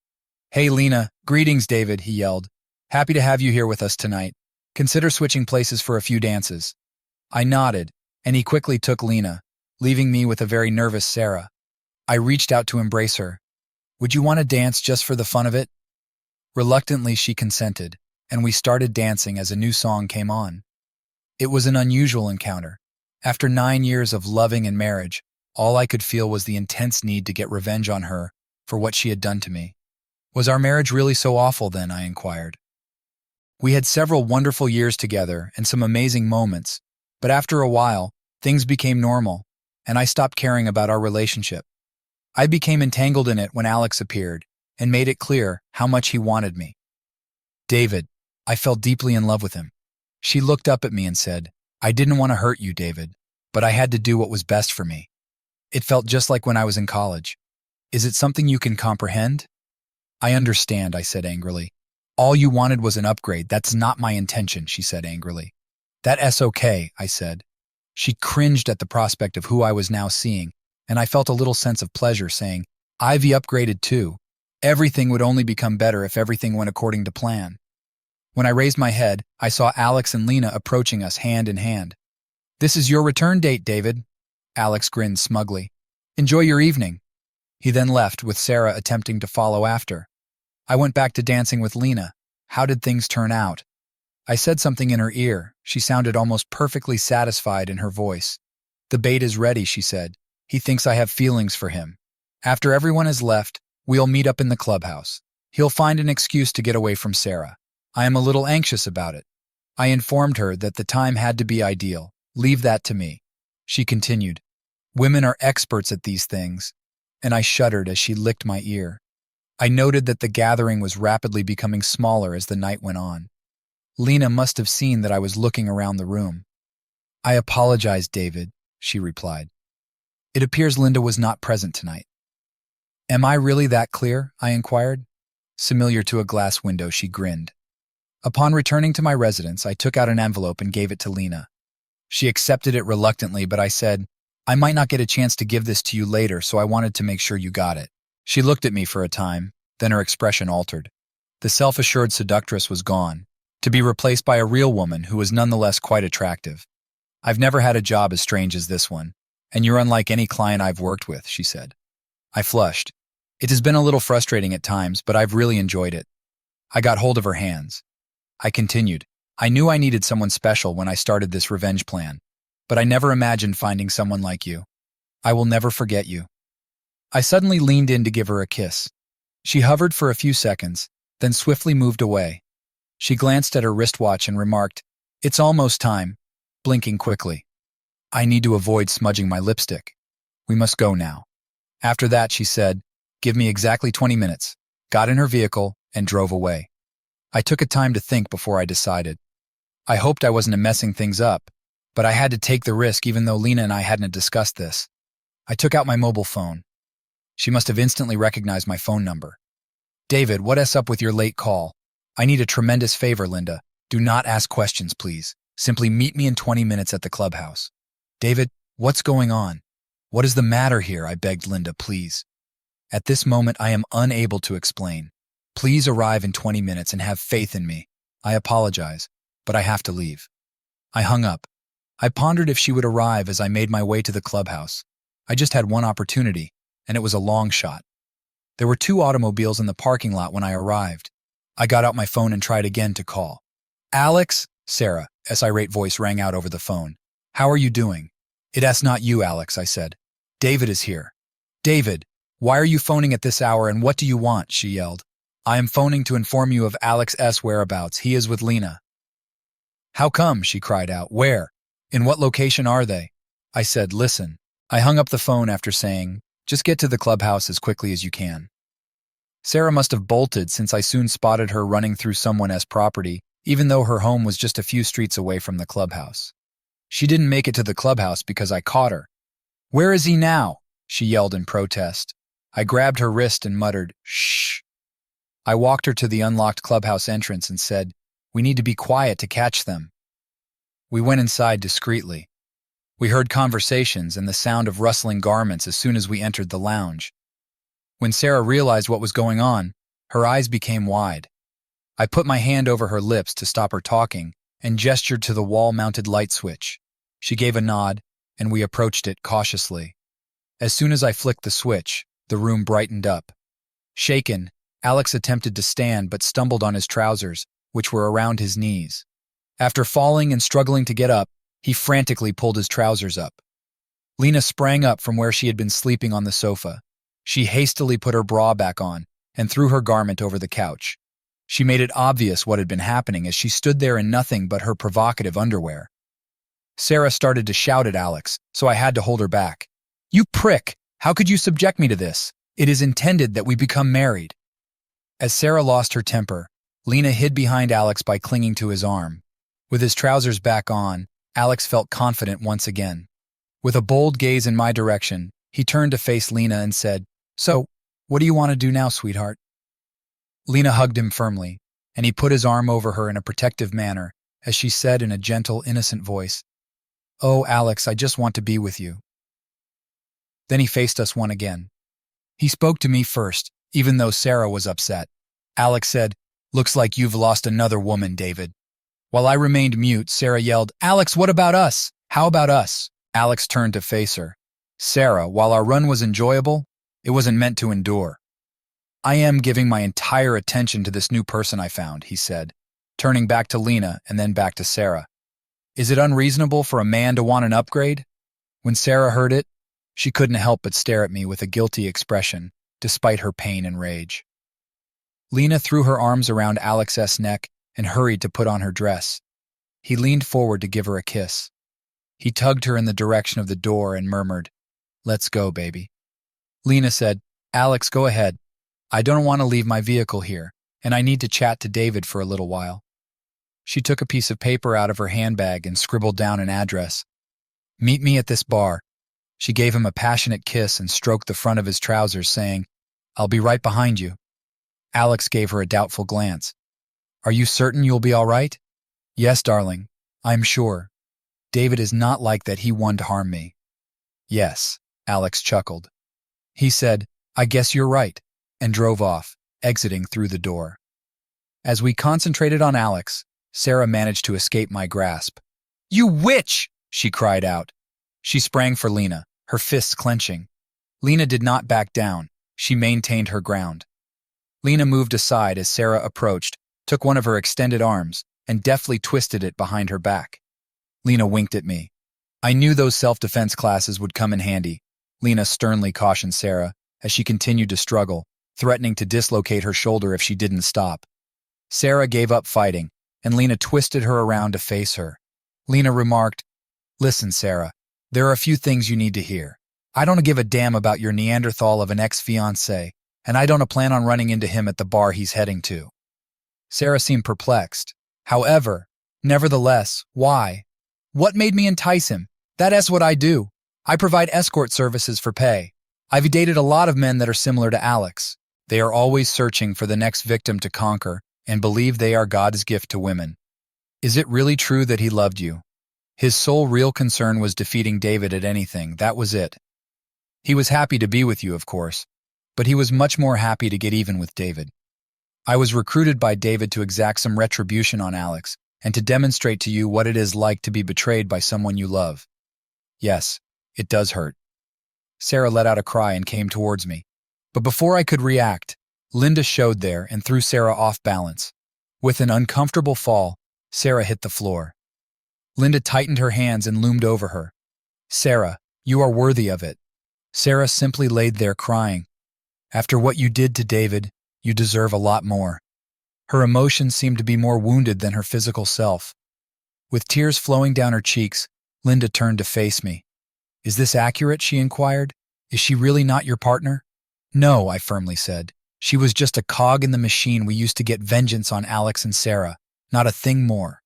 "Hey, Lena, greetings, David," he yelled. "Happy to have you here with us tonight. Consider switching places for a few dances." I nodded, and he quickly took Lena, leaving me with a very nervous Sarah. I reached out to embrace her. "Would you want to dance just for the fun of it?" Reluctantly, she consented, and we started dancing as a new song came on. It was an unusual encounter. After 9 years of loving and marriage, all I could feel was the intense need to get revenge on her for what she had done to me. Was our marriage really so awful then, I inquired. We had several wonderful years together and some amazing moments, but after a while, things became normal, and I stopped caring about our relationship. I became entangled in it when Alex appeared and made it clear how much he wanted me. "David, I fell deeply in love with him." She looked up at me and said, "I didn't want to hurt you, David, but I had to do what was best for me. It felt just like when I was in college. Is it something you can comprehend?" "I understand," I said angrily. "All you wanted was an upgrade. That's not my intention," she said angrily. "That's okay," I said. She cringed at the prospect of who I was now seeing, and I felt a little sense of pleasure, saying, "I've upgraded too. Everything would only become better if everything went according to plan." When I raised my head, I saw Alex and Lena approaching us hand in hand. "This is your return date, David." Alex grinned smugly. "Enjoy your evening." He then left, with Sarah attempting to follow after. I went back to dancing with Lena. How did things turn out? I said something in her ear. She sounded almost perfectly satisfied in her voice. "The bait is ready," she said. "He thinks I have feelings for him. After everyone has left, we'll meet up in the clubhouse. He'll find an excuse to get away from Sarah. I am a little anxious about it." I informed her that the time had to be ideal. "Leave that to me." She continued, "Women are experts at these things," and I shuddered as she licked my ear. I noted that the gathering was rapidly becoming smaller as the night went on. Lena must have seen that I was looking around the room. "I apologize, David," she replied. It appears Linda was not present tonight. Am I really that clear? I inquired. Familiar to a glass window, she grinned. Upon returning to my residence, I took out an envelope and gave it to Lena. She accepted it reluctantly, but I said, I might not get a chance to give this to you later, so I wanted to make sure you got it. She looked at me for a time, then her expression altered. The self-assured seductress was gone, to be replaced by a real woman who was nonetheless quite attractive. I've never had a job as strange as this one, and you're unlike any client I've worked with, she said. I flushed. It has been a little frustrating at times, but I've really enjoyed it. I got hold of her hands. I continued. I knew I needed someone special when I started this revenge plan, but I never imagined finding someone like you. I will never forget you. I suddenly leaned in to give her a kiss. She hovered for a few seconds, then swiftly moved away. She glanced at her wristwatch and remarked, It's almost time, blinking quickly. I need to avoid smudging my lipstick. We must go now. After that, she said, Give me exactly 20 minutes, got in her vehicle, and drove away. I took a time to think before I decided. I hoped I wasn't messing things up, but I had to take the risk even though Lena and I hadn't discussed this. I took out my mobile phone. She must have instantly recognized my phone number. David, what's up with your late call? I need a tremendous favor, Linda. Do not ask questions, please. Simply meet me in 20 minutes at the clubhouse. David, what's going on? What is the matter here? I begged Linda, please. At this moment, I am unable to explain. Please arrive in 20 minutes and have faith in me. I apologize, but I have to leave. I hung up. I pondered if she would arrive as I made my way to the clubhouse. I just had one opportunity, and it was a long shot. There were 2 automobiles in the parking lot when I arrived. I got out my phone and tried again to call. Alex? Sarah's irate voice rang out over the phone. How are you doing? It's not you, Alex, I said. David is here. David, why are you phoning at this hour and what do you want? She yelled. I am phoning to inform you of Alex's whereabouts. He is with Lena. How come? She cried out. Where? In what location are they? I said, listen. I hung up the phone after saying, just get to the clubhouse as quickly as you can. Sarah must have bolted since I soon spotted her running through someone's property, even though her home was just a few streets away from the clubhouse. She didn't make it to the clubhouse because I caught her. Where is he now? She yelled in protest. I grabbed her wrist and muttered, shh. I walked her to the unlocked clubhouse entrance and said, we need to be quiet to catch them. We went inside discreetly. We heard conversations and the sound of rustling garments as soon as we entered the lounge. When Sarah realized what was going on, her eyes became wide. I put my hand over her lips to stop her talking and gestured to the wall-mounted light switch. She gave a nod, and we approached it cautiously. As soon as I flicked the switch, the room brightened up. Shaken, Alex attempted to stand but stumbled on his trousers, which were around his knees. After falling and struggling to get up, he frantically pulled his trousers up. Lena sprang up from where she had been sleeping on the sofa. She hastily put her bra back on and threw her garment over the couch. She made it obvious what had been happening as she stood there in nothing but her provocative underwear. Sarah started to shout at Alex, so I had to hold her back. You prick! How could you subject me to this? It is intended that we become married. As Sarah lost her temper, Lena hid behind Alex by clinging to his arm. With his trousers back on, Alex felt confident once again. With a bold gaze in my direction, he turned to face Lena and said, So, what do you want to do now, sweetheart? Lena hugged him firmly, and he put his arm over her in a protective manner as she said in a gentle, innocent voice, Oh, Alex, I just want to be with you. Then he faced us one again. He spoke to me first, even though Sarah was upset. Alex said, Looks like you've lost another woman, David. While I remained mute, Sarah yelled, Alex, what about us? How about us? Alex turned to face her. Sarah, while our run was enjoyable, it wasn't meant to endure. I am giving my entire attention to this new person I found, he said, turning back to Lena and then back to Sarah. Is it unreasonable for a man to want an upgrade? When Sarah heard it, she couldn't help but stare at me with a guilty expression, despite her pain and rage. Lena threw her arms around Alex's neck and hurried to put on her dress. He leaned forward to give her a kiss. He tugged her in the direction of the door and murmured, Let's go, baby. Lena said, Alex, go ahead. I don't want to leave my vehicle here, and I need to chat to David for a little while. She took a piece of paper out of her handbag and scribbled down an address. Meet me at this bar. She gave him a passionate kiss and stroked the front of his trousers, saying, "I'll be right behind you." Alex gave her a doubtful glance. "Are you certain you'll be all right?" "Yes, darling, I'm sure. David is not like that. He won't harm me." "Yes," Alex chuckled. He said, "I guess you're right," and drove off, exiting through the door. As we concentrated on Alex, Sarah managed to escape my grasp. "You witch!" she cried out. She sprang for Lena, her fists clenching. Lena did not back down. She maintained her ground. Lena moved aside as Sarah approached, took one of her extended arms, and deftly twisted it behind her back. Lena winked at me. "I knew those self-defense classes would come in handy," Lena sternly cautioned Sarah as she continued to struggle, threatening to dislocate her shoulder if she didn't stop. Sarah gave up fighting, and Lena twisted her around to face her. Lena remarked, "Listen, Sarah, there are a few things you need to hear. I don't give a damn about your Neanderthal of an ex-fiancé, and I don't plan on running into him at the bar he's heading to." Sarah seemed perplexed. "However, nevertheless, why? What made me entice him? That's what I do. I provide escort services for pay. I've dated a lot of men that are similar to Alex. They are always searching for the next victim to conquer and believe they are God's gift to women. Is it really true that he loved you? His sole real concern was defeating David at anything, that was it. He was happy to be with you, of course, but he was much more happy to get even with David. I was recruited by David to exact some retribution on Alex and to demonstrate to you what it is like to be betrayed by someone you love. Yes, it does hurt." Sarah let out a cry and came towards me. But before I could react, Linda showed there and threw Sarah off balance. With an uncomfortable fall, Sarah hit the floor. Linda tightened her hands and loomed over her. "Sarah, you are worthy of it." Sarah simply laid there crying. "After what you did to David, you deserve a lot more." Her emotions seemed to be more wounded than her physical self. With tears flowing down her cheeks, Linda turned to face me. "Is this accurate?" she inquired. "Is she really not your partner?" "No," I firmly said. "She was just a cog in the machine we used to get vengeance on Alex and Sarah, not a thing more."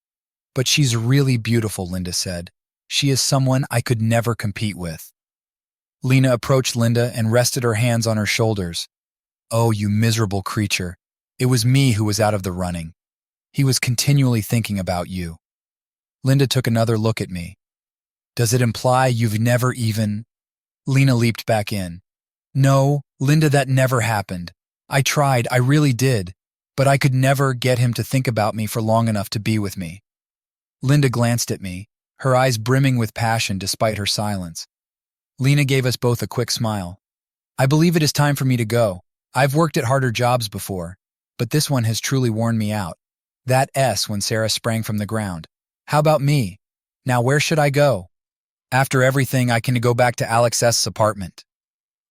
"But she's really beautiful," Linda said. "She is someone I could never compete with." Lena approached Linda and rested her hands on her shoulders. "Oh, you miserable creature. It was me who was out of the running. He was continually thinking about you." Linda took another look at me. "Does it imply you've never even—" Lena leaped back in. "No, Linda, that never happened. I tried, I really did, but I could never get him to think about me for long enough to be with me." Linda glanced at me, her eyes brimming with passion despite her silence. Lena gave us both a quick smile. "I believe it is time for me to go. I've worked at harder jobs before, but this one has truly worn me out." That S when Sarah sprang from the ground. "How about me? Now where should I go? After everything, I can go back to Alex's apartment."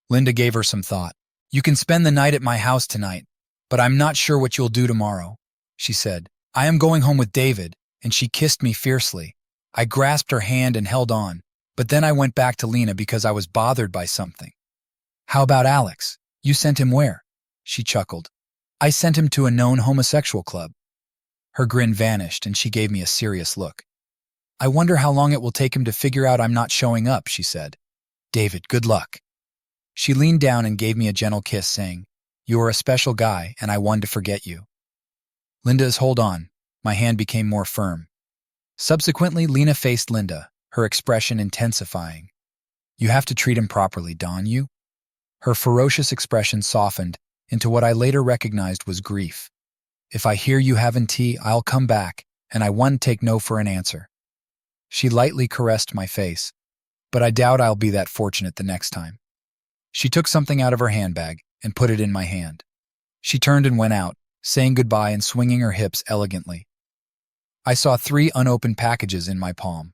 Linda gave her some thought. "You can spend the night at my house tonight, but I'm not sure what you'll do tomorrow," she said. "I am going home with David," and she kissed me fiercely. I grasped her hand and held on, but then I went back to Lena because I was bothered by something. "How about Alex? You sent him where?" She chuckled. "I sent him to a known homosexual club." Her grin vanished and she gave me a serious look. "I wonder how long it will take him to figure out I'm not showing up," she said. "David, good luck." She leaned down and gave me a gentle kiss, saying, "You are a special guy, and I wanted to forget you." Linda's hold on. My hand became more firm. Subsequently, Lena faced Linda, her expression intensifying. "You have to treat him properly, don't you?" Her ferocious expression softened into what I later recognized was grief. "If I hear you having tea, I'll come back, and I won't take no for an answer." She lightly caressed my face, but I doubt I'll be that fortunate the next time. She took something out of her handbag and put it in my hand. She turned and went out, saying goodbye and swinging her hips elegantly. I saw 3 unopened packages in my palm.